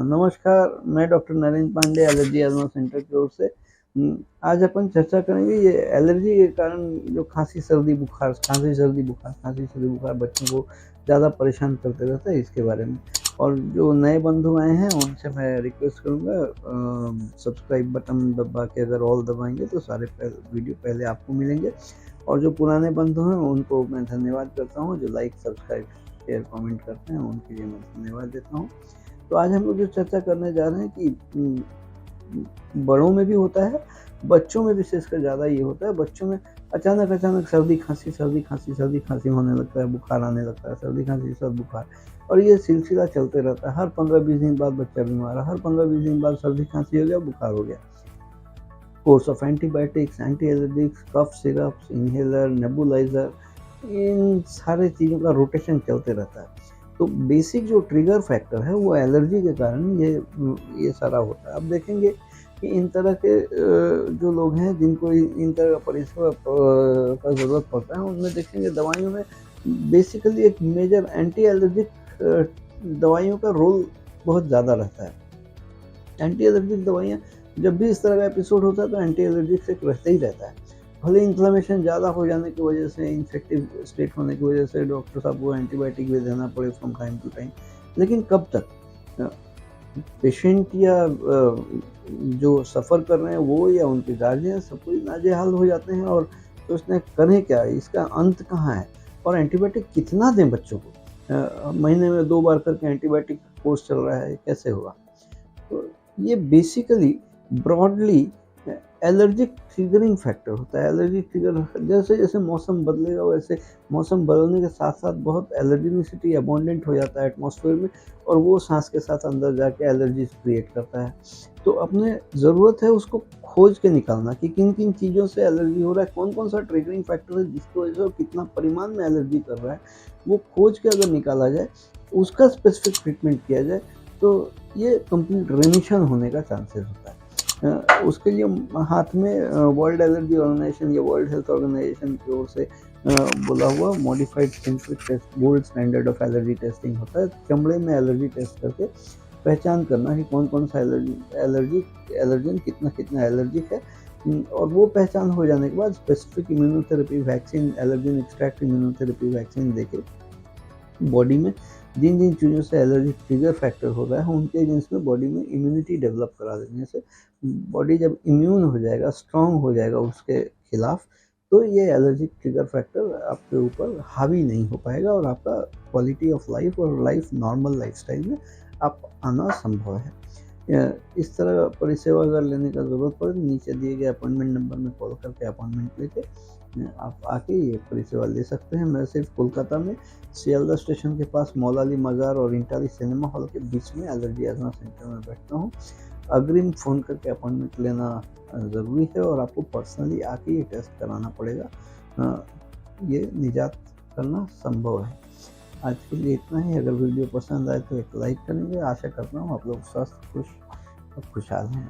नमस्कार, मैं doctor Narendra Pandey allergy asthma centre की ओर से। आज अपन चर्चा करेंगे ये एलर्जी के कारण जो खांसी सर्दी बुखार बच्चों को ज़्यादा परेशान करते रहता है, इसके बारे में। और जो नए बंधु आए हैं उनसे मैं रिक्वेस्ट करूँगा, सब्सक्राइब बटन दबा के अगर ऑल दबाएंगे तो सारे वीडियो पहले आपको मिलेंगे। और जो पुराने बंधु हैं उनको मैं धन्यवाद करता हूँ, जो लाइक सब्सक्राइब शेयर कमेंट करते हैं उनके लिए मैं धन्यवाद देता हूँ। तो आज हम लोग जो चर्चा करने जा रहे हैं कि बड़ों में भी होता है, बच्चों में विशेषकर ज़्यादा ये होता है। बच्चों में अचानक सर्दी खांसी होने लगता है, बुखार आने लगता है, सर्दी खांसी सर्द बुखार, और ये सिलसिला चलते रहता है। हर 15-20 दिन बाद बच्चा बीमार है, हर 15-20 दिन बाद सर्दी खांसी हो गया, बुखार हो गया। Course of antibiotics, anti allergics, cough syrups, inhaler, nebulizer, इन सारे चीज़ों का रोटेशन चलते रहता है। तो बेसिक जो ट्रिगर फैक्टर है वो एलर्जी के कारण ये सारा होता है। अब देखेंगे कि इन तरह के जो लोग हैं जिनको इन तरह का परिसेवा का ज़रूरत पड़ता है, उनमें देखेंगे दवाइयों में बेसिकली एक मेजर एंटी एलर्जिक दवाइयों का रोल बहुत ज़्यादा रहता है। एंटी एलर्जिक दवाइयाँ जब भी इस तरह का एपिसोड होता है तो एंटी एलर्जिक से रहता ही रहता है। भले इन्फ्लेमेशन ज़्यादा हो जाने की वजह से, इन्फेक्टिव स्टेट होने की वजह से डॉक्टर साहब को एंटीबायोटिक भी देना पड़े फ्रॉम टाइम टू टाइम, लेकिन कब तक पेशेंट या जो सफ़र कर रहे हैं वो या उनके गार्जियन सब कोई नाजेहाल हो जाते हैं और सोचते हैं करें क्या, इसका अंत कहाँ है और एंटीबायोटिक कितना दें बच्चों को। महीने में 2 बार करके एंटीबायोटिक कोर्स चल रहा है, कैसे होगा। तो ये basically broadly allergic triggering factor होता है। एलर्जी ट्रिगर जैसे जैसे मौसम बदलेगा वैसे मौसम बदलने के साथ साथ बहुत एलर्जिनिसिटी अबंडेंट हो जाता है एटमॉस्फेयर में, और वो सांस के साथ अंदर जाके एलर्जीज क्रिएट करता है। तो अपने ज़रूरत है उसको खोज के निकालना कि किन किन चीज़ों से एलर्जी हो रहा है, कौन कौन सा ट्रिगरिंग फैक्टर है जिसकी वजह से और कितना परिमाण में एलर्जी कर रहा है, वो खोज के अगर निकाला जाए, उसका स्पेसिफिक ट्रीटमेंट किया जाए तो ये कंप्लीट रेमिशन होने का चांसेस होता है। उसके लिए हाथ में वर्ल्ड एलर्जी ऑर्गेनाइजेशन या वर्ल्ड हेल्थ ऑर्गेनाइजेशन की ओर से बोला हुआ modified synthetic test gold standard of allergy testing होता है। चमड़े में एलर्जी टेस्ट करके पहचान करना कि कौन कौन सा एलर्जन कितना एलर्जिक है, और वो पहचान हो जाने के बाद specific immunotherapy vaccine, allergen extract immunotherapy vaccine देके बॉडी में जिन जिन चीज़ों से एलर्जी ट्रिगर फैक्टर हो रहा है उनके अगेंस्ट में बॉडी में इम्यूनिटी डेवलप करा देने से बॉडी जब इम्यून हो जाएगा, स्ट्रांग हो जाएगा उसके खिलाफ, तो ये एलर्जिक ट्रिगर फैक्टर आपके ऊपर हावी नहीं हो पाएगा और आपका क्वालिटी ऑफ लाइफ और लाइफ नॉर्मल लाइफस्टाइल में आप आना संभव है। इस तरह परिसेवा अगर लेने का ज़रूरत पड़े, नीचे दिए गए अपॉइंटमेंट नंबर में कॉल करके अपॉइंटमेंट लेके आप आके ये परिसेवा ले सकते हैं। मैं सिर्फ कोलकाता में सियालदह स्टेशन के पास मौलाली मज़ार और इंटाली सिनेमा हॉल के बीच में एलर्जी अस्थमा सेंटर में बैठता हूँ। अग्रिम फ़ोन करके अपॉइंटमेंट लेना ज़रूरी है और आपको पर्सनली आके ये टेस्ट कराना पड़ेगा। ये निजात करना संभव है। आज के लिए इतना ही। अगर वीडियो पसंद आए तो एक लाइक करेंगे। आशा करता हूँ आप लोग स्वस्थ, खुश और खुशहाल हैं।